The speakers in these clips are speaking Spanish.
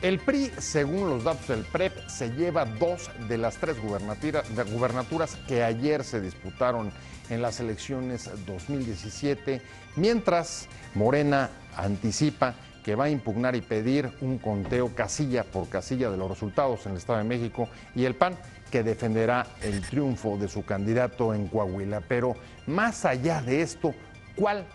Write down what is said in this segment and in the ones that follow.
El PRI, según los datos del PREP, se lleva 2 de las 3 gubernaturas que ayer se disputaron en las elecciones 2017, mientras Morena anticipa que va a impugnar y pedir un conteo casilla por casilla de los resultados en el Estado de México, y el PAN, que defenderá el triunfo de su candidato en Coahuila. Pero más allá de esto, ¿cuál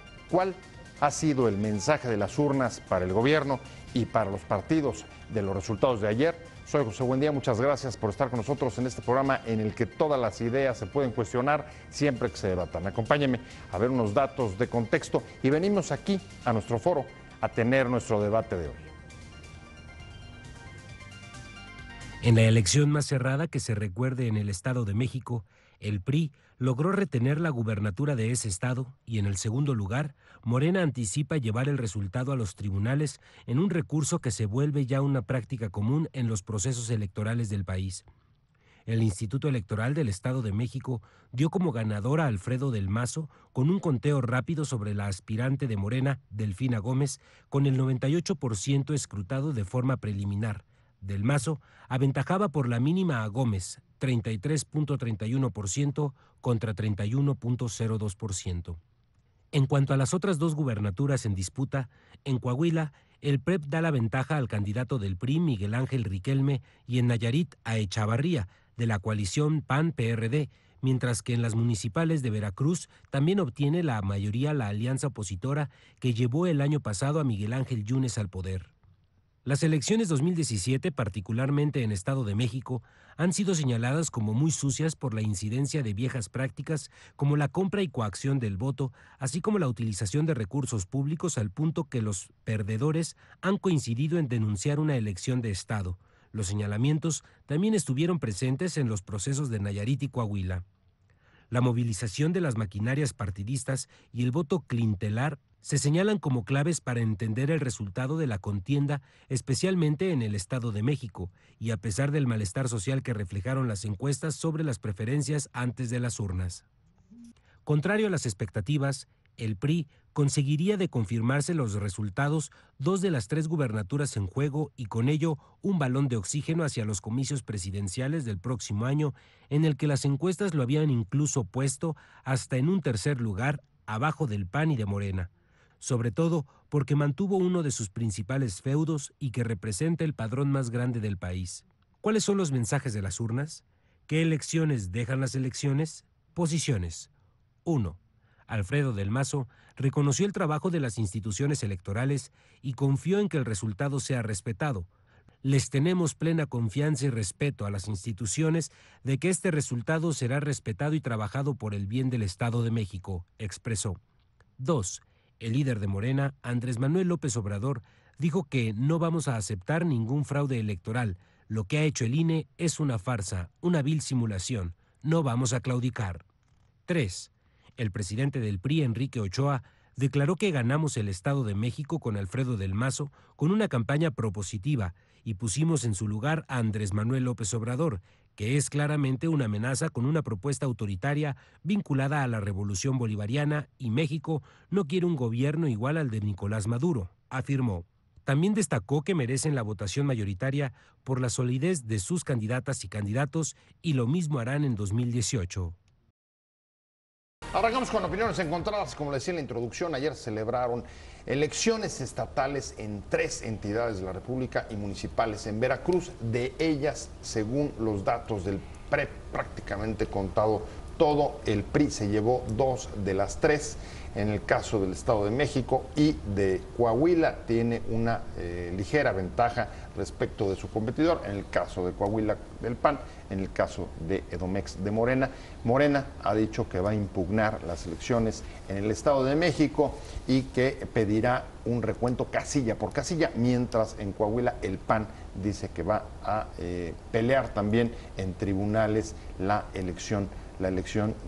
ha sido el mensaje de las urnas para el gobierno y para los partidos de los resultados de ayer? Soy José Buendía, muchas gracias por estar con nosotros en este programa en el que todas las ideas se pueden cuestionar siempre que se debatan. Acompáñenme a ver unos datos de contexto y venimos aquí a nuestro foro a tener nuestro debate de hoy. En la elección más cerrada que se recuerde en el Estado de México, el PRI logró retener la gubernatura de ese estado y, en el segundo lugar, Morena anticipa llevar el resultado a los tribunales en un recurso que se vuelve ya una práctica común en los procesos electorales del país. El Instituto Electoral del Estado de México dio como ganadora a Alfredo del Mazo con un conteo rápido sobre la aspirante de Morena, Delfina Gómez, con el 98% escrutado de forma preliminar. Del Mazo aventajaba por la mínima a Gómez, 33.31% contra 31.02%. En cuanto a las otras 2 gubernaturas en disputa, en Coahuila, el PREP da la ventaja al candidato del PRI, Miguel Ángel Riquelme, y en Nayarit a Echavarría, de la coalición PAN-PRD, mientras que en las municipales de Veracruz también obtiene la mayoría la alianza opositora que llevó el año pasado a Miguel Ángel Yunes al poder. Las elecciones 2017, particularmente en Estado de México, han sido señaladas como muy sucias por la incidencia de viejas prácticas como la compra y coacción del voto, así como la utilización de recursos públicos, al punto que los perdedores han coincidido en denunciar una elección de Estado. Los señalamientos también estuvieron presentes en los procesos de Nayarit y Coahuila. La movilización de las maquinarias partidistas y el voto clientelar se señalan como claves para entender el resultado de la contienda, especialmente en el Estado de México, y a pesar del malestar social que reflejaron las encuestas sobre las preferencias antes de las urnas. Contrario a las expectativas, el PRI conseguiría de confirmarse los resultados 2 de las 3 gubernaturas en juego y con ello un balón de oxígeno hacia los comicios presidenciales del próximo año, en el que las encuestas lo habían incluso puesto hasta en un tercer lugar, abajo del PAN y de Morena, sobre todo porque mantuvo uno de sus principales feudos y que representa el padrón más grande del país. ¿Cuáles son los mensajes de las urnas? ¿Qué elecciones dejan las elecciones? Posiciones. 1. Alfredo del Mazo reconoció el trabajo de las instituciones electorales y confió en que el resultado sea respetado. Les tenemos plena confianza y respeto a las instituciones de que este resultado será respetado y trabajado por el bien del Estado de México, expresó. 2. El líder de Morena, Andrés Manuel López Obrador, dijo que no vamos a aceptar ningún fraude electoral. Lo que ha hecho el INE es una farsa, una vil simulación. No vamos a claudicar. 3. El presidente del PRI, Enrique Ochoa, declaró que ganamos el Estado de México con Alfredo del Mazo con una campaña propositiva y pusimos en su lugar a Andrés Manuel López Obrador, que es claramente una amenaza con una propuesta autoritaria vinculada a la revolución bolivariana, y México no quiere un gobierno igual al de Nicolás Maduro, afirmó. También destacó que merecen la votación mayoritaria por la solidez de sus candidatas y candidatos y lo mismo harán en 2018. Arrancamos con opiniones encontradas. Como les decía en la introducción, ayer se celebraron elecciones estatales en 3 entidades de la República y municipales en Veracruz. De ellas, según los datos del PREP, prácticamente contado todo, el PRI se llevó 2 de las 3. En el caso del Estado de México y de Coahuila tiene una ligera ventaja respecto de su competidor. En el caso de Coahuila, del PAN; en el caso de Edomex, de Morena. Morena ha dicho que va a impugnar las elecciones en el Estado de México y que pedirá un recuento casilla por casilla, mientras en Coahuila el PAN dice que va a pelear también en tribunales la elección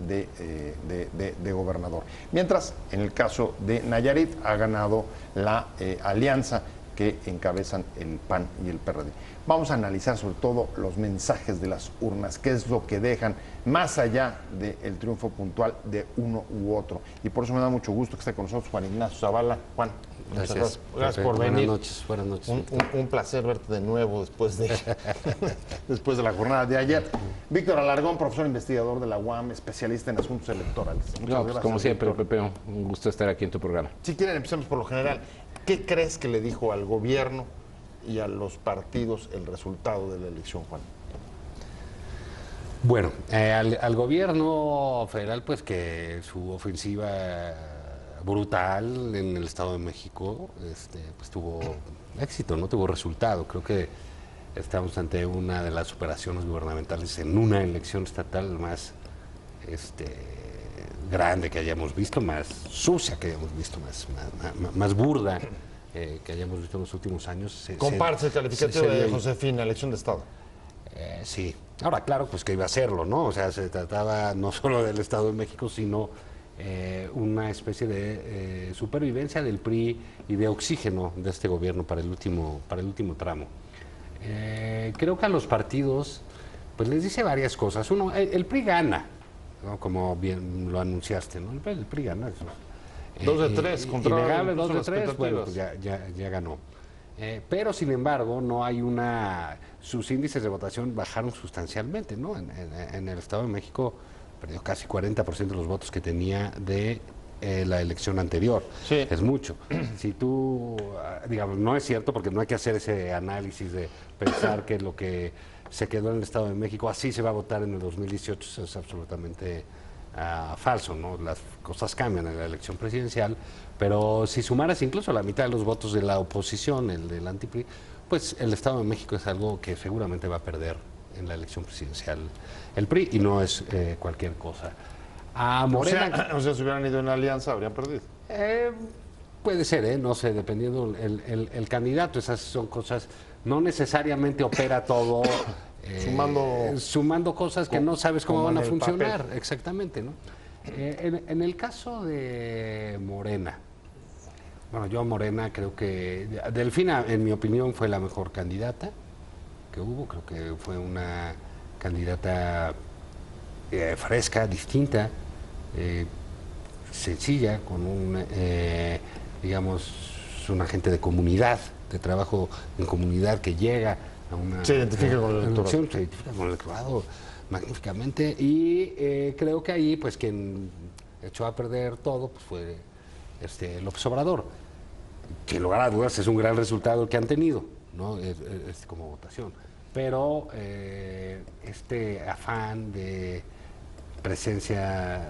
de gobernador. Mientras, en el caso de Nayarit, ha ganado la alianza que encabezan el PAN y el PRD. Vamos a analizar sobre todo los mensajes de las urnas, qué es lo que dejan más allá del triunfo puntual de uno u otro. Y por eso me da mucho gusto que esté con nosotros Juan Ignacio Zavala. Juan, gracias por venir. Buenas noches. Un placer verte de nuevo después de, después de la jornada de ayer. Víctor Alargón, profesor investigador de la UAM, especialista en asuntos electorales. Muchas gracias, como siempre, Víctor. Pepe, un gusto estar aquí en tu programa. Si quieren, empecemos por lo general. ¿Qué crees que le dijo al gobierno y a los partidos el resultado de la elección, Juan? Bueno, al gobierno federal, pues que su ofensiva brutal en el Estado de México pues tuvo éxito, no tuvo resultado. Creo que estamos ante una de las operaciones gubernamentales en una elección estatal más grande que hayamos visto, más sucia que hayamos visto, más burda que hayamos visto en los últimos años. Comparte el calificativo de Josefina, elección de Estado. Sí. Ahora, claro, pues que iba a hacerlo, ¿no? O sea, se trataba no solo del Estado de México, sino una especie de supervivencia del PRI y de oxígeno de este gobierno para el último tramo. Creo que a los partidos, pues les dice varias cosas. Uno, el PRI gana, ¿no? Como bien lo anunciaste, ¿no? El PRI gana. Eso. 2 de 3 contra innegable, 2 de 3, bueno, pues ya ganó. Pero sin embargo no hay sus índices de votación bajaron sustancialmente, ¿no? En el Estado de México perdió casi 40% de los votos que tenía de la elección anterior. Sí. Es mucho. Si tú, digamos, no es cierto porque no hay que hacer ese análisis de pensar que lo que se quedó en el Estado de México así se va a votar en el 2018, eso es absolutamente falso, ¿no? Las cosas cambian en la elección presidencial, pero si sumaras incluso la mitad de los votos de la oposición, el del anti-PRI, pues el Estado de México es algo que seguramente va a perder en la elección presidencial el PRI y no es cualquier cosa. A Morena, o sea, si hubieran ido en alianza habrían perdido. Puede ser, no sé, dependiendo el candidato, esas son cosas, no necesariamente opera todo. Sumando cosas que no sabes cómo van a funcionar, papel. Exactamente, ¿no? En el caso de Morena, bueno, yo a Morena creo que Delfina, en mi opinión, fue la mejor candidata que hubo. Creo que fue una candidata fresca, distinta, sencilla, con digamos, una gente de comunidad, de trabajo en comunidad que llega. Se identifica con el electorado. Se identifica con el electorado magníficamente y creo que ahí pues quien echó a perder todo pues fue López Obrador, que sin lugar a dudas es un gran resultado el que han tenido, ¿no? Como votación, pero este afán de presencia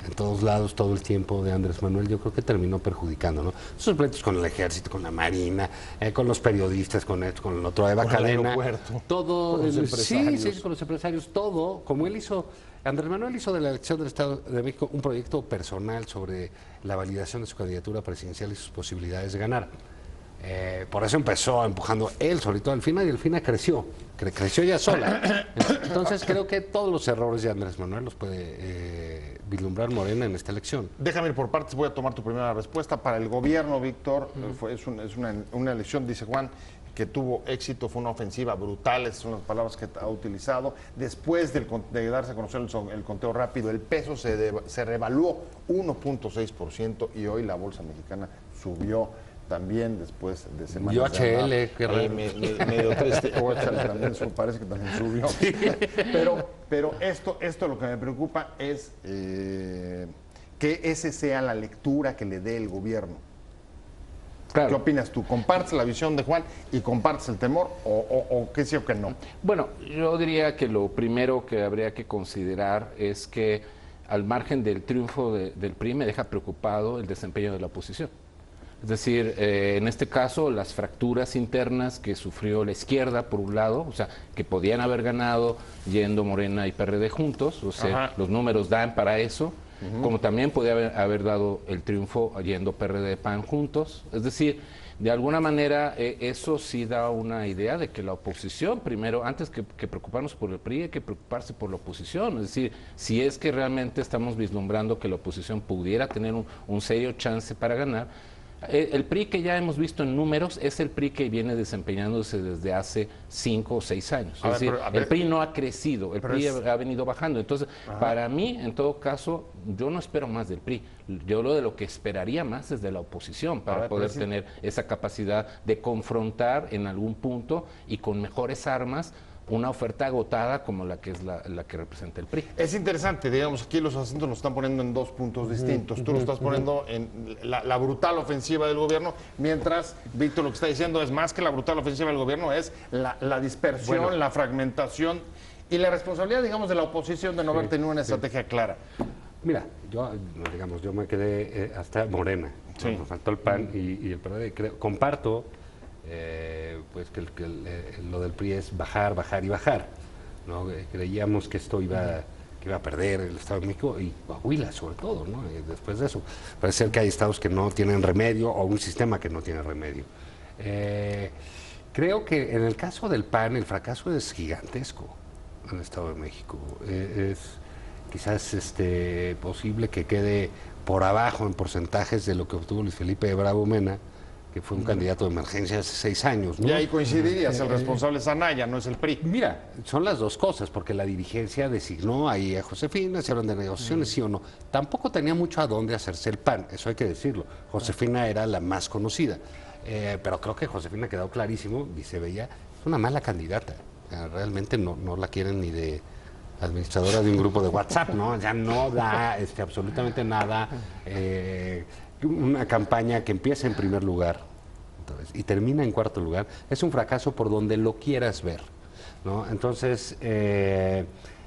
en todos lados, todo el tiempo de Andrés Manuel, yo creo que terminó perjudicando, ¿no? Sus pleitos con el ejército, con la marina, con los periodistas, con esto, con el otro, Eva Cadena, todo, con los empresarios. Sí, con los empresarios, todo, como él hizo, Andrés Manuel hizo de la elección del Estado de México un proyecto personal sobre la validación de su candidatura presidencial y sus posibilidades de ganar. Por eso empezó empujando él solito al final y Delfina creció ya sola. Entonces creo que todos los errores de Andrés Manuel los puede vislumbrar Morena en esta elección. Déjame ir por partes, voy a tomar tu primera respuesta. Para el gobierno, Víctor, es una elección, dice Juan, que tuvo éxito, fue una ofensiva brutal, esas son las palabras que ha utilizado. Después de darse a conocer el conteo rápido, el peso se revaluó 1.6% y hoy la bolsa mexicana subió también después de semanas. Yo HL, qué raro. Medio triste. OHL también parece que también subió. Sí. Pero esto lo que me preocupa es que ese sea la lectura que le dé el gobierno. Claro. ¿Qué opinas tú? ¿Compartes la visión de Juan y compartes el temor o qué sí o qué no? Bueno, yo diría que lo primero que habría que considerar es que al margen del triunfo del PRI me deja preocupado el desempeño de la oposición. Es decir, en este caso, las fracturas internas que sufrió la izquierda, por un lado, o sea, que podían haber ganado yendo Morena y PRD juntos, o sea, los números dan para eso, como también podía haber dado el triunfo yendo PRD-PAN juntos. Es decir, de alguna manera, eso sí da una idea de que la oposición, primero, antes que preocuparnos por el PRI, hay que preocuparse por la oposición. Es decir, si es que realmente estamos vislumbrando que la oposición pudiera tener un serio chance para ganar, El PRI que ya hemos visto en números es el PRI que viene desempeñándose desde hace 5 o 6 años. Es decir, el PRI no ha crecido, el PRI ha venido bajando. Entonces, para mí, en todo caso, yo no espero más del PRI. Yo de lo que esperaría más es de la oposición para poder tener esa capacidad de confrontar en algún punto y con mejores armas una oferta agotada como la que es la que representa el PRI. Es interesante, digamos, aquí los acentos los están poniendo en dos puntos distintos. Tú lo estás poniendo en la brutal ofensiva del gobierno, mientras Víctor lo que está diciendo es más que la brutal ofensiva del gobierno, es la dispersión, la fragmentación y la responsabilidad, digamos, de la oposición de no haber tenido una estrategia clara. Mira, yo me quedé hasta Morena. Sí. Me faltó el PAN y el PRD. Comparto pues que lo del PRI es bajar, bajar y bajar, ¿no? Creíamos que esto iba a perder el Estado de México y Coahuila sobre todo, ¿no? Después de eso parece ser que hay estados que no tienen remedio o un sistema que no tiene remedio. Creo que en el caso del PAN el fracaso es gigantesco en el Estado de México. Es quizás posible que quede por abajo en porcentajes de lo que obtuvo Luis Felipe Bravo Mena, que fue un candidato de emergencia hace 6 años, ¿no? Y ahí coincidirías, el responsable es Anaya, no es el PRI. Mira, son las dos cosas, porque la dirigencia designó ahí a Josefina, se hablan de negociaciones, sí o no. Tampoco tenía mucho a dónde hacerse el PAN, eso hay que decirlo. Josefina era la más conocida, pero creo que Josefina ha quedado clarísimo, y se veía, es una mala candidata. Realmente no la quieren ni de administradora de un grupo de WhatsApp, ¿no? Ya no da absolutamente nada. Una campaña que empieza en primer lugar y termina en cuarto lugar es un fracaso por donde lo quieras ver, ¿no? Entonces,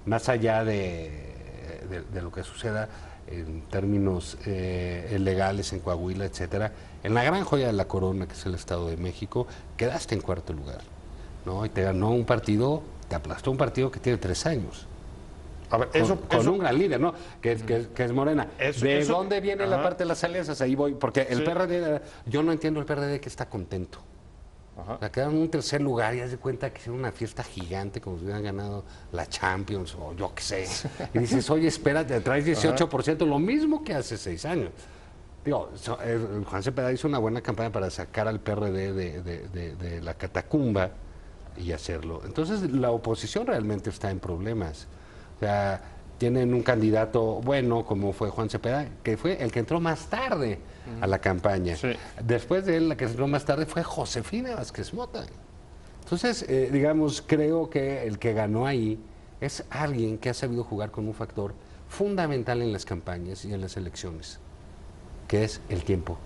más allá de lo que suceda en términos legales en Coahuila, etcétera, en la gran joya de la corona, que es el Estado de México, quedaste en cuarto lugar, ¿no? Y te ganó un partido, te aplastó un partido que tiene 3 años. A ver, con un gran líder, ¿no? Que es Morena. ¿De dónde viene la parte de las alianzas? Ahí voy, porque el PRD, yo no entiendo el PRD que está contento. O sea, quedaron en un tercer lugar y haz de cuenta que hicieron una fiesta gigante como si hubieran ganado la Champions o yo qué sé. Y dices, oye, espérate, traes 18%, lo mismo que hace 6 años. Digo, Juan Cepeda hizo una buena campaña para sacar al PRD de la catacumba y hacerlo. Entonces, la oposición realmente está en problemas. O sea, tienen un candidato bueno como fue Juan Cepeda, que fue el que entró más tarde a la campaña. Sí. Después de él, la que entró más tarde fue Josefina Vázquez Mota. Entonces, digamos, creo que el que ganó ahí es alguien que ha sabido jugar con un factor fundamental en las campañas y en las elecciones, que es el tiempo.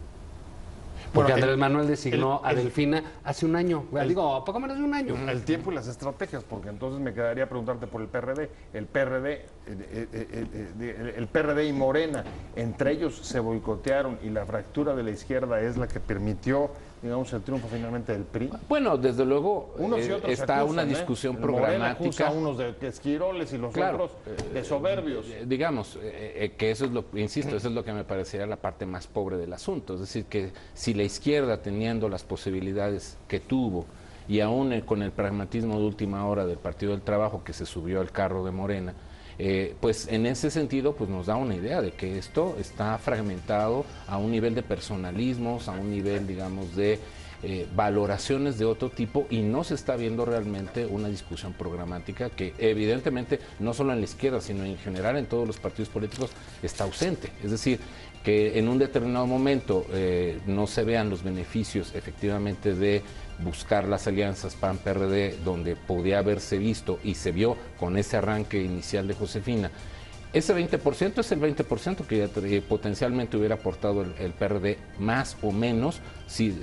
Porque Andrés Manuel designó a Delfina hace un año, digo, poco menos de un año. El tiempo y las estrategias, porque entonces me quedaría preguntarte por el PRD. El PRD y Morena, entre ellos se boicotearon y la fractura de la izquierda es la que permitió, digamos, el triunfo finalmente del PRI. Bueno, desde luego está una discusión programática. A unos de esquiroles y los otros de soberbios. Digamos, que eso es lo, insisto, eso es lo que me parecería la parte más pobre del asunto. Es decir, que si la izquierda, teniendo las posibilidades que tuvo, y aún con el pragmatismo de última hora del Partido del Trabajo que se subió al carro de Morena, pues en ese sentido pues nos da una idea de que esto está fragmentado a un nivel de personalismos, a un nivel, digamos, de valoraciones de otro tipo, y no se está viendo realmente una discusión programática que evidentemente no solo en la izquierda sino en general en todos los partidos políticos está ausente. Es decir, que en un determinado momento no se vean los beneficios efectivamente de buscar las alianzas PAN-PRD, donde podía haberse visto y se vio con ese arranque inicial de Josefina. Ese 20% es el 20% que potencialmente hubiera aportado el PRD, más o menos, si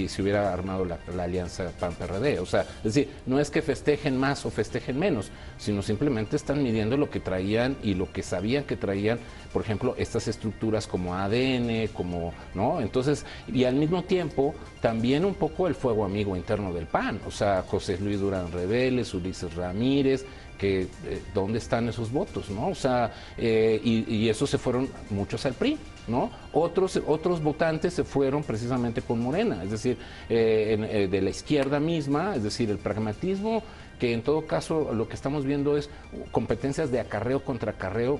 se hubiera armado la alianza PAN-PRD. O sea, es decir, no es que festejen más o festejen menos, sino simplemente están midiendo lo que traían y lo que sabían que traían, por ejemplo, estas estructuras como ADN, como, ¿no? Entonces, y al mismo tiempo, también un poco el fuego amigo interno del PAN. O sea, José Luis Durán Reveles, Ulises Ramírez, que dónde están esos votos, ¿no? O sea, y esos se fueron muchos al PRI. ¿no? Otros votantes se fueron precisamente con Morena, es decir, de la izquierda misma, es decir, el pragmatismo, que en todo caso lo que estamos viendo es competencias de acarreo contra acarreo,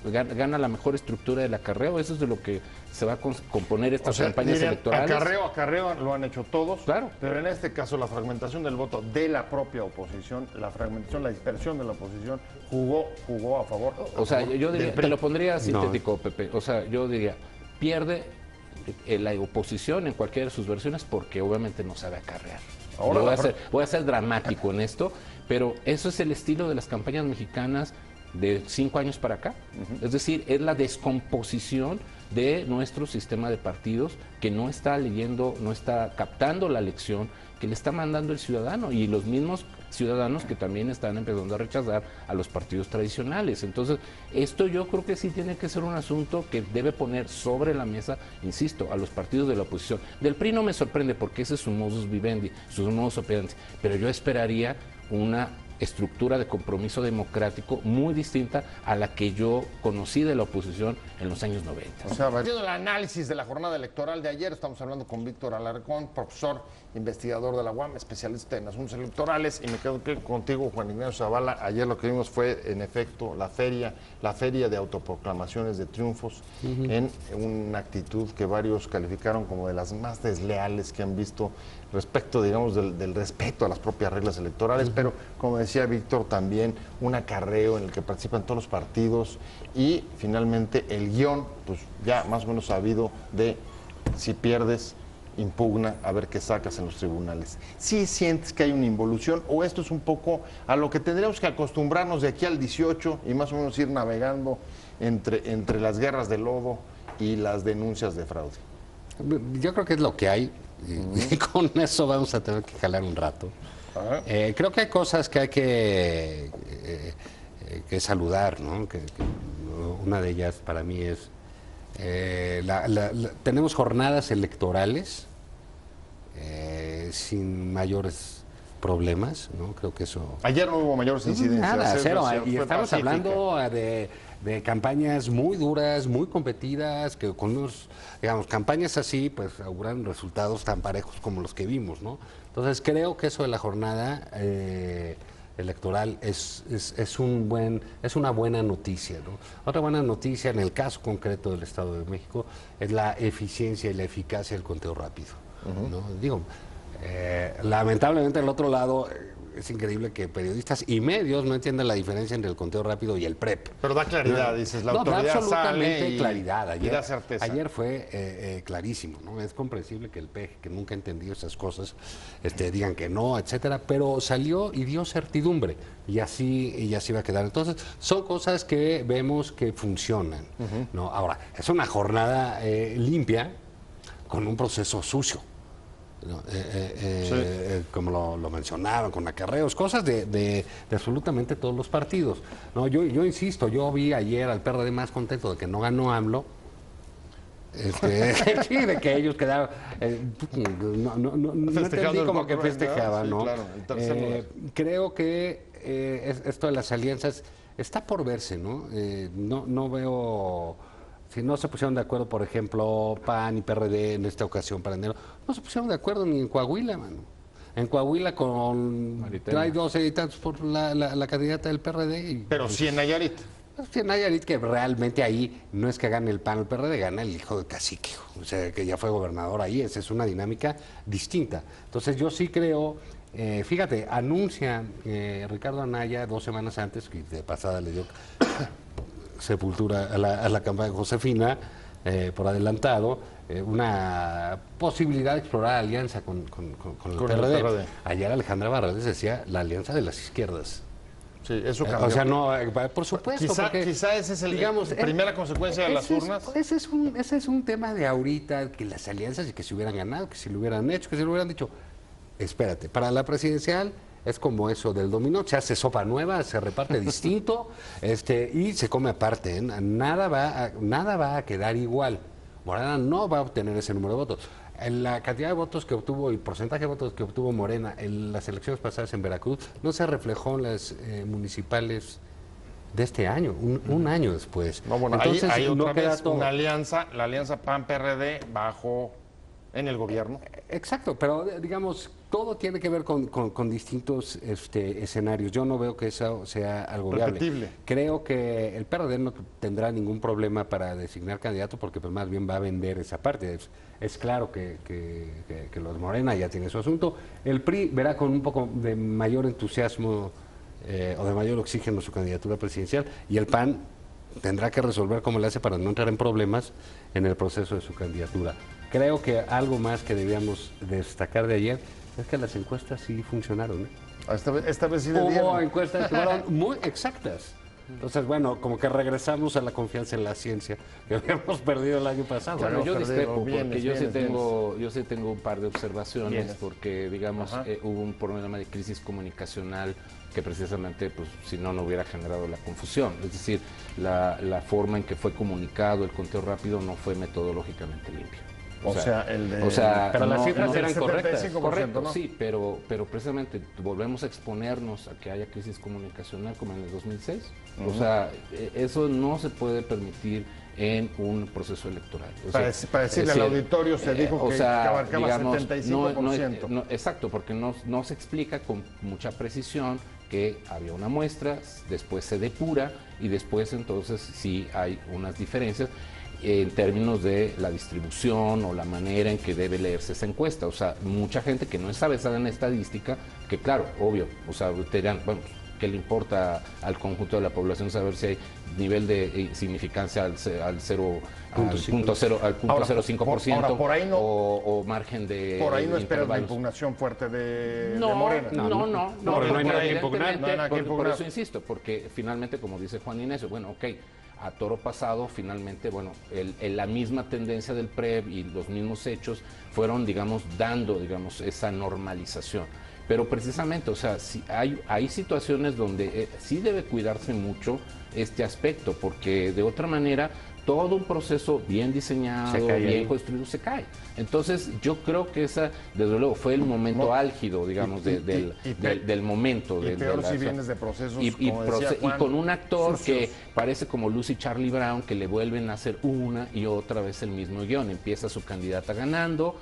gana la mejor estructura del acarreo, eso es de lo que se va a componer estas campañas electorales. Acarreo lo han hecho todos, claro, pero en este caso la fragmentación del voto de la propia oposición, la dispersión de la oposición jugó a favor. O sea, yo diría, te lo pondría sintético, Pepe, o sea, yo diría, pierde la oposición en cualquiera de sus versiones porque obviamente no sabe acarrear. Ahora voy a ser dramático en esto, pero eso es el estilo de las campañas mexicanas de 5 años para acá. Es decir, es la descomposición de nuestro sistema de partidos que no está leyendo, no está captando la lección que le está mandando el ciudadano y los mismos ciudadanos que también están empezando a rechazar a los partidos tradicionales. Entonces, esto yo creo que sí tiene que ser un asunto que debe poner sobre la mesa, insisto, a los partidos de la oposición. Del PRI no me sorprende porque ese es su modus vivendi, su modus operandi, pero yo esperaría una estructura de compromiso democrático muy distinta a la que yo conocí de la oposición en los años 90. O sea, haciendo el análisis de la jornada electoral de ayer, estamos hablando con Víctor Alarcón, profesor, investigador de la UAM, especialista en asuntos electorales, y me quedo contigo, Juan Ignacio Zavala. Ayer lo que vimos fue, en efecto, la feria de autoproclamaciones de triunfos, en una actitud que varios calificaron como de las más desleales que han visto respecto, digamos, del respeto a las propias reglas electorales, pero como decía Víctor, también un acarreo en el que participan todos los partidos y finalmente el guión, pues ya más o menos sabido de si pierdes, impugna a ver qué sacas en los tribunales. ¿Sí sientes que hay una involución o esto es un poco a lo que tendríamos que acostumbrarnos de aquí al 18 y más o menos ir navegando entre las guerras de lodo y las denuncias de fraude? Yo creo que es lo que hay. Y con eso vamos a tener que jalar un rato. Creo que hay cosas que hay que saludar, ¿no? Una de ellas para mí es tenemos jornadas electorales sin mayores problemas, ¿no? Creo que eso... Ayer no hubo mayores incidencias. Nada, cero. Y estamos hablando de campañas muy duras, muy competidas, que con unos, digamos, campañas así, pues auguran resultados tan parejos como los que vimos, ¿no? Entonces creo que eso de la jornada electoral es una buena noticia, ¿no? Otra buena noticia en el caso concreto del Estado de México es la eficiencia y la eficacia del conteo rápido, ¿no? Digo, lamentablemente al otro lado es increíble que periodistas y medios no entiendan la diferencia entre el conteo rápido y el PREP. Pero da claridad, dices, la autoridad da absolutamente sale claridad. Y da certeza. Ayer fue clarísimo, ¿no? Es comprensible que el PEG, que nunca ha entendido esas cosas, digan que no, etcétera, pero salió y dio certidumbre y así va a quedar. Entonces, son cosas que vemos que funcionan, ¿no? Ahora, es una jornada limpia con un proceso sucio. No, como lo mencionaban, con acarreos, cosas de absolutamente todos los partidos. No, yo insisto, yo vi ayer al PRD más contento de que no ganó AMLO, sí, de que ellos quedaron, no entendí como que festejaban, ¿no? Sí, claro, creo que esto de las alianzas está por verse, ¿no? No veo... Si no se pusieron de acuerdo, por ejemplo, PAN y PRD en esta ocasión para enero, no se pusieron de acuerdo ni en Coahuila, mano. En Coahuila trae 12 y tantos por la candidata del PRD. Pero sí en Nayarit. Sí en Nayarit, que realmente ahí no es que gane el PAN o el PRD, gana el hijo de cacique, o sea, que ya fue gobernador ahí. Esa es una dinámica distinta. Entonces yo sí creo... fíjate, anuncia Ricardo Anaya 2 semanas antes, que de pasada le dio sepultura a la campaña de Josefina, por adelantado, una posibilidad de explorar alianza con el PRD. Ayer Alejandra Barrales decía la alianza de las izquierdas. Sí, eso cambió. O sea, no, por supuesto. Quizá ese es la primera consecuencia de las urnas. Ese es un tema de ahorita, que las alianzas y que se hubieran ganado, que si lo hubieran hecho, que si lo hubieran dicho. Espérate, para la presidencial es como eso del dominó, se hace sopa nueva, se reparte distinto, y se come aparte, ¿eh? Nada va a quedar igual. Morena no va a obtener ese número de votos. La cantidad de votos que obtuvo y porcentaje de votos que obtuvo Morena en las elecciones pasadas en Veracruz no se reflejó en las municipales de este año, un año después. No, bueno, entonces hay otra no queda vez todo. una alianza, la alianza PAN-PRD bajo en el gobierno. Exacto, pero digamos, todo tiene que ver con distintos escenarios. Yo no veo que eso sea algo viable. Repetible. Creo que el PRD no tendrá ningún problema para designar candidato porque pues más bien va a vender esa parte. Es claro que los de Morena ya tienen su asunto. El PRI verá con un poco de mayor entusiasmo o de mayor oxígeno su candidatura presidencial y el PAN tendrá que resolver cómo le hace para no entrar en problemas en el proceso de su candidatura. Creo que algo más que debíamos destacar de ayer es que las encuestas sí funcionaron. Esta vez sí le Hubo dieron. encuestas que fueron muy exactas. Entonces, bueno, como que regresamos a la confianza en la ciencia que habíamos perdido el año pasado. Bueno, yo discrepo, porque yo sí vienes. tengo un par de observaciones, Vienes. porque digamos hubo un problema de crisis comunicacional que precisamente, pues, si no, no hubiera generado la confusión. Es decir, la forma en que fue comunicado el conteo rápido no fue metodológicamente limpio. Pero las cifras eran correctas. 75%, Correcto, ¿no? sí, pero precisamente volvemos a exponernos a que haya crisis comunicacional como en el 2006. O sea, eso no se puede permitir en un proceso electoral. O Para decirle al auditorio se dijo que abarcaba digamos, 75%. Exacto, porque no se explica con mucha precisión que había una muestra, después se depura y después entonces sí hay unas diferencias en términos de la distribución o la manera en que debe leerse esa encuesta. O sea, mucha gente que no está versada en estadística, que claro, obvio, o sea, te dirán, bueno, ¿qué le importa al conjunto de la población saber si hay nivel de significancia al 0.05% ahora, por ahí no, o margen de por ahí no esperas una intervalos? impugnación fuerte de No, Morena. no, no hay nada que impugnar. No hay nada que Por impugnar. eso insisto, porque finalmente, como dice Juan Inés, bueno, ok, a toro pasado, finalmente, bueno, la misma tendencia del PREP y los mismos hechos fueron, digamos, dando, digamos, esa normalización. Pero precisamente, o sea, si hay situaciones donde sí debe cuidarse mucho este aspecto, porque de otra manera todo un proceso bien diseñado, bien construido, se cae. Entonces, yo creo que esa, desde luego, fue el momento álgido, digamos, del momento. Y peor si vienes de procesos, como decía y Juan, con un actor sucios. que parece como Lucy Charlie Brown, que le vuelven a hacer una y otra vez el mismo guión. Empieza su candidata ganando,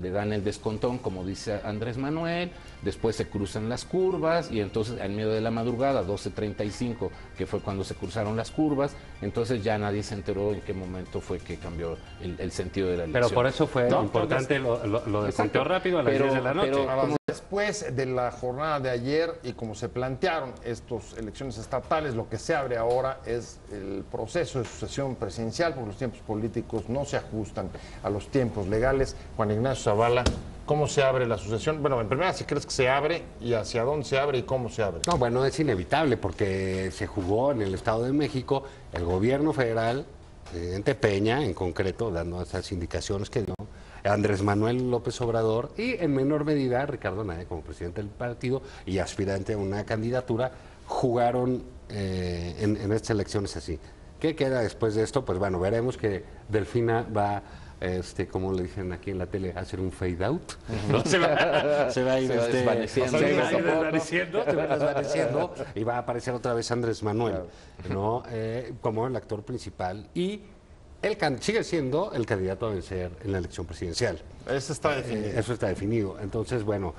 le dan el descontón, como dice Andrés Manuel, después se cruzan las curvas y entonces en medio de la madrugada, 12:35, que fue cuando se cruzaron las curvas, entonces ya nadie se enteró en qué momento fue que cambió el sentido de la elección. Pero por eso fue importante lo de conteo rápido a las 10 de la noche. Después de la jornada de ayer y como se plantearon estas elecciones estatales, lo que se abre ahora es el proceso de sucesión presidencial, porque los tiempos políticos no se ajustan a los tiempos legales. Juan Ignacio Zavala, ¿cómo se abre la sucesión? Bueno, en primera, si crees que se abre y hacia dónde se abre y cómo se abre. No, bueno, es inevitable porque se jugó en el Estado de México, el gobierno federal, presidente Peña en concreto, dando esas indicaciones que dio, Andrés Manuel López Obrador y en menor medida Ricardo Anaya como presidente del partido y aspirante a una candidatura, jugaron en estas elecciones así. ¿Qué queda después de esto? Pues bueno, veremos que Delfina va, como le dicen aquí en la tele, a hacer un fade out. ¿No? Se va a ir desvaneciendo y va a aparecer otra vez Andrés Manuel, ¿no? Como el actor principal y sigue siendo el candidato a vencer en la elección presidencial. Eso está definido. Eso está definido. Entonces, bueno,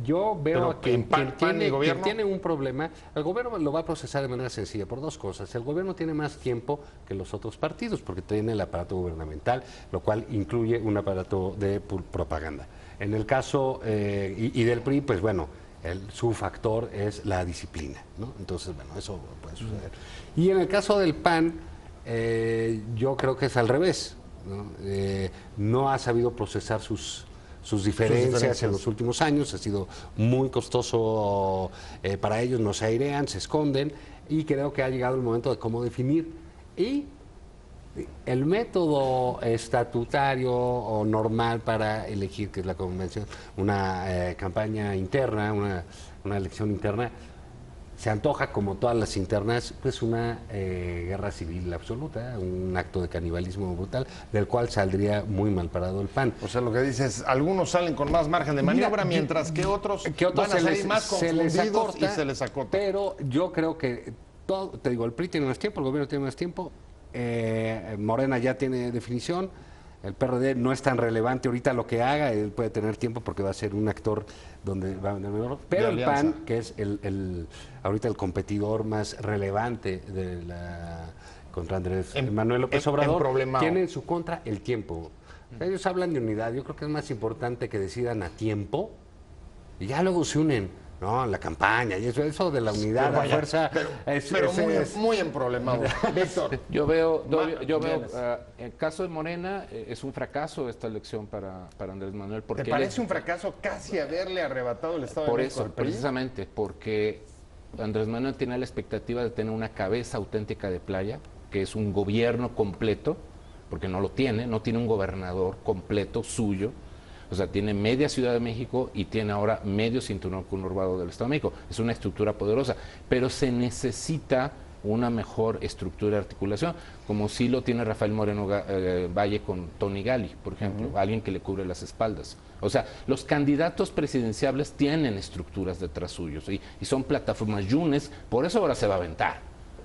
yo veo que quien tiene un problema, el gobierno lo va a procesar de manera sencilla por dos cosas. El gobierno tiene más tiempo que los otros partidos porque tiene el aparato gubernamental, lo cual incluye un aparato de propaganda. En el caso y del PRI, pues bueno, su factor es la disciplina, ¿no? Entonces, bueno, eso puede suceder. Y en el caso del PAN, yo creo que es al revés, ¿no? No ha sabido procesar sus diferencias en los últimos años, ha sido muy costoso para ellos, no se airean, se esconden y creo que ha llegado el momento de cómo definir. Y el método estatutario o normal para elegir, que es la convención, una campaña interna, una elección interna, se antoja, como todas las internas, pues una guerra civil absoluta, un acto de canibalismo brutal, del cual saldría muy mal parado el PAN. O sea, lo que dices, algunos salen con más margen de maniobra, mientras que otros van a salir más confundidos y se les acota. Pero yo creo que todo, te digo, el PRI tiene más tiempo, el gobierno tiene más tiempo, Morena ya tiene definición, el PRD no es tan relevante ahorita lo que haga, él puede tener tiempo porque va a ser un actor donde va a vender mejor, pero el PAN, que es ahorita el competidor más relevante de contra Andrés Manuel López Obrador, tiene en su contra el tiempo. Ellos hablan de unidad, yo creo que es más importante que decidan a tiempo y ya luego se unen. No, la campaña y eso de la unidad, la fuerza. Pero muy emproblemado. Víctor. Yo veo en el caso de Morena, es un fracaso esta elección para Andrés Manuel. ¿Te parece un fracaso casi haberle arrebatado el Estado de México al PRI? Precisamente, porque Andrés Manuel tiene la expectativa de tener una cabeza auténtica de playa, que es un gobierno completo, porque no tiene un gobernador completo suyo. O sea, tiene media Ciudad de México y tiene ahora medio cinturón conurbado del Estado de México. Es una estructura poderosa, pero se necesita una mejor estructura de articulación, como sí lo tiene Rafael Moreno Valle con Tony Gali, por ejemplo, alguien que le cubre las espaldas. O sea, los candidatos presidenciables tienen estructuras detrás suyos y son plataformas. Yunes, por eso ahora se va a aventar,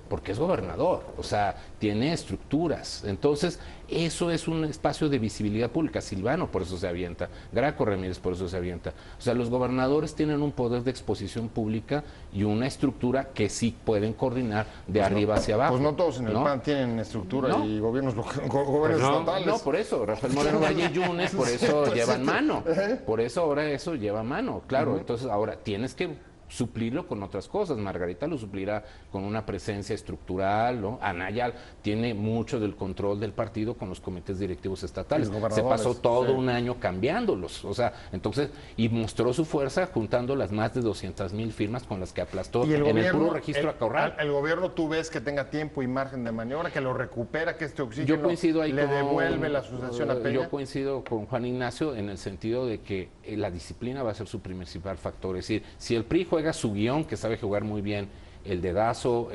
porque es gobernador, o sea, tiene estructuras. Entonces, eso es un espacio de visibilidad pública. Silvano por eso se avienta, Graco Ramírez por eso se avienta. O sea, los gobernadores tienen un poder de exposición pública y una estructura que sí pueden coordinar de arriba hacia abajo. Pues no todos en el PAN tienen estructura y gobiernos estatales. No, por eso, Rafael Moreno Valle y Yunes, por eso llevan mano. Por eso ahora eso lleva mano, claro. Entonces, ahora tienes que suplirlo con otras cosas. Margarita lo suplirá con una presencia estructural, ¿no? Anaya tiene mucho del control del partido con los comités directivos estatales. Se pasó todo un año cambiándolos, o sea, entonces, y mostró su fuerza juntando las más de 200,000 firmas con las que aplastó en el puro registro a Corral. El gobierno, ¿tú ves que tenga tiempo y margen de maniobra, que lo recupera, que este oxígeno yo coincido ahí le devuelve la sucesión a Peña? Yo coincido con Juan Ignacio en el sentido de que la disciplina va a ser su principal factor. Es decir, si el PRI juega su guión, que sabe jugar muy bien el dedazo,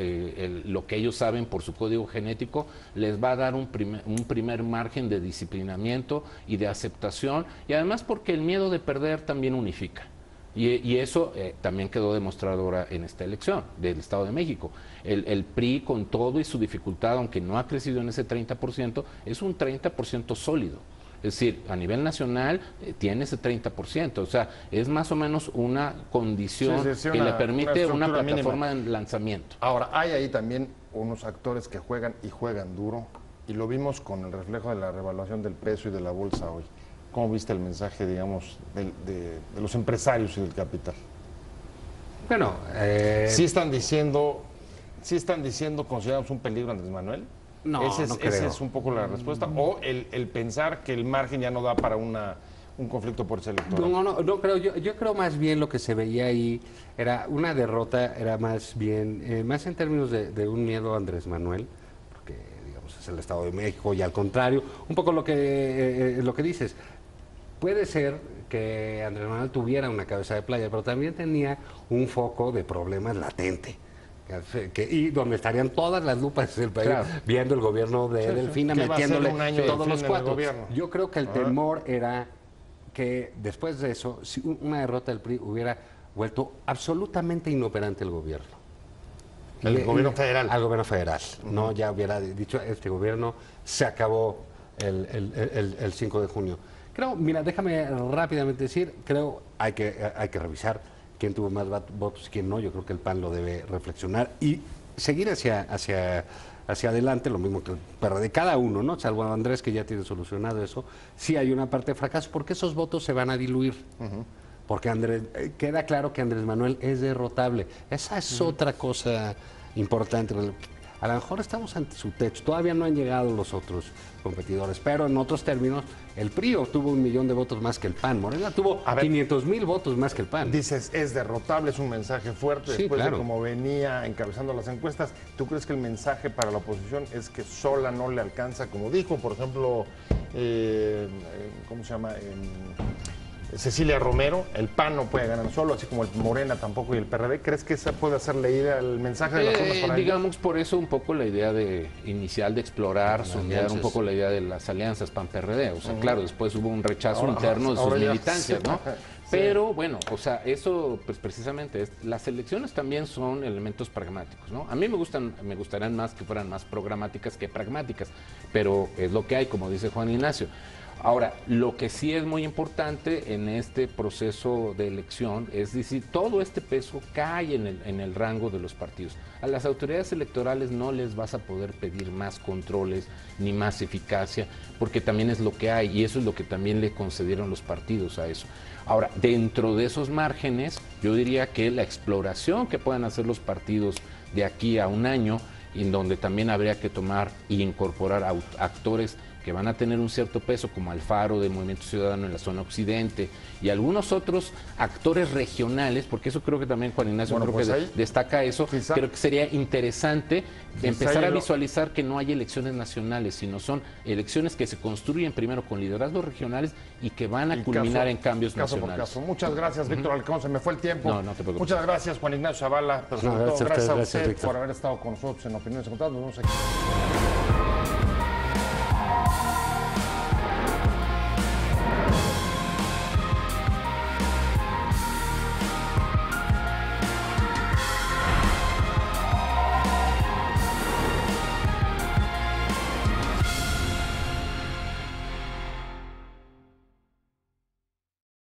lo que ellos saben por su código genético, les va a dar un primer margen de disciplinamiento y de aceptación, y además porque el miedo de perder también unifica. Y eso también quedó demostrado ahora en esta elección del Estado de México. El PRI, con todo y su dificultad, aunque no ha crecido en ese 30%, es un 30% sólido. Es decir, a nivel nacional tiene ese 30%, o sea, es más o menos una condición que le permite una plataforma de lanzamiento. Ahora, hay ahí también unos actores que juegan y juegan duro, y lo vimos con el reflejo de la revaluación del peso y de la bolsa hoy. ¿Cómo viste el mensaje, digamos, de los empresarios y del capital? Bueno, ¿Sí están diciendo, consideramos un peligro Andrés Manuel? No, esa es un poco la respuesta. O el pensar que el margen ya no da para un conflicto por ese electoral. No creo. Yo creo más bien lo que se veía ahí era una derrota, era más bien, más en términos de un miedo a Andrés Manuel, porque digamos es el Estado de México, y al contrario, un poco lo que dices. Puede ser que Andrés Manuel tuviera una cabeza de playa, pero también tenía un foco de problemas latente. Y donde estarían todas las lupas del país viendo el gobierno de Delfina, metiéndole todos los cuatro. Yo creo que el temor era que después de eso, si una derrota del PRI hubiera vuelto absolutamente inoperante el gobierno. El gobierno federal. Al gobierno federal. No, ya hubiera dicho, este gobierno se acabó el 5 de junio. Creo, mira, déjame rápidamente decir, creo hay que revisar quién tuvo más votos y quién no. Yo creo que el PAN lo debe reflexionar y seguir hacia adelante, lo mismo que el PRD, cada uno, ¿no? Salvo Andrés, que ya tiene solucionado eso. Sí hay una parte de fracaso, porque esos votos se van a diluir. Porque queda claro que Andrés Manuel es derrotable. Esa es otra cosa importante. A lo mejor estamos ante su techo, todavía no han llegado los otros competidores, pero en otros términos, el PRI obtuvo 1,000,000 de votos más que el PAN, Morena tuvo 500,000 votos más que el PAN. Dices, es derrotable, es un mensaje fuerte, sí, después claro, de cómo venía encabezando las encuestas. ¿Tú crees que el mensaje para la oposición es que sola no le alcanza, como dijo, por ejemplo, ¿cómo se llama? Cecilia Romero, el PAN no puede ganar solo, así como el Morena tampoco y el PRD? ¿Crees que esa puede ser leída el mensaje de las urnas para digamos, por eso un poco la idea inicial de explorar, sondear un poco la idea de las alianzas PAN-PRD. O sea, claro, después hubo un rechazo interno de sus militancias, ¿no? Pero bueno, o sea, eso pues precisamente las elecciones también son elementos pragmáticos, ¿no? A mí me gustarían más que fueran más programáticas que pragmáticas, pero es lo que hay, como dice Juan Ignacio. Ahora, lo que sí es muy importante en este proceso de elección es decir, todo este peso cae en el rango de los partidos. A las autoridades electorales no les vas a poder pedir más controles ni más eficacia, porque también es lo que hay y eso es lo que también le concedieron los partidos a eso. Ahora, dentro de esos márgenes, yo diría que la exploración que puedan hacer los partidos de aquí a un año, en donde también habría que tomar y incorporar actores que van a tener un cierto peso, como Alfaro del Movimiento Ciudadano en la zona occidente y algunos otros actores regionales, porque eso creo que también Juan Ignacio destaca eso, creo que sería interesante empezar a visualizar que no hay elecciones nacionales, sino son elecciones que se construyen primero con liderazgos regionales y que van a culminar en cambios nacionales. Muchas gracias, Víctor Halcón, se me fue el tiempo. No te preocupes. Muchas gracias, Juan Ignacio Zavala, pero sobre todo gracias a usted por haber estado con nosotros en Opiniones Encontradas. Nos vemos aquí.